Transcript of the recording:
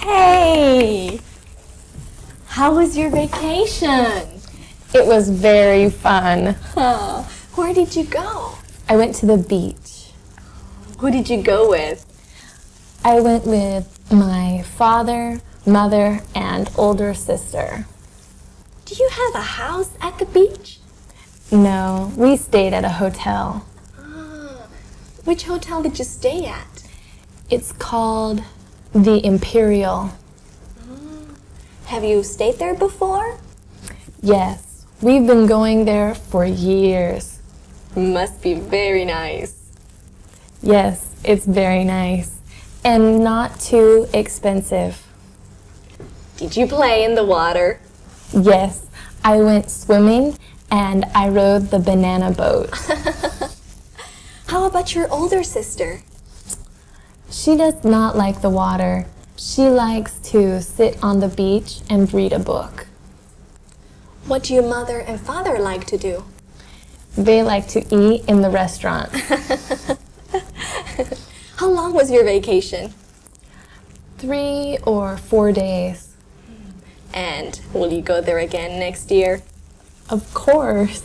Hey! How was your vacation? It was very fun. Where did you go? I went to the beach. Who did you go with? I went with my father, mother, and older sister. Do you have a house at the beach? No, we stayed at a hotel. Which hotel did you stay at? It's called the Imperial. Have you stayed there before? Yes, we've been going there for years. Must be very nice. Yes, it's very nice and not too expensive. Did you play in the water? Yes, I went swimming and I rode the banana boat. How about your older sister? She does not like the water. She likes to sit on the beach and read a book. What do your mother and father like to do? They like to eat in the restaurant. How long was your vacation? 3 or 4 days. And will you go there again next year? Of course.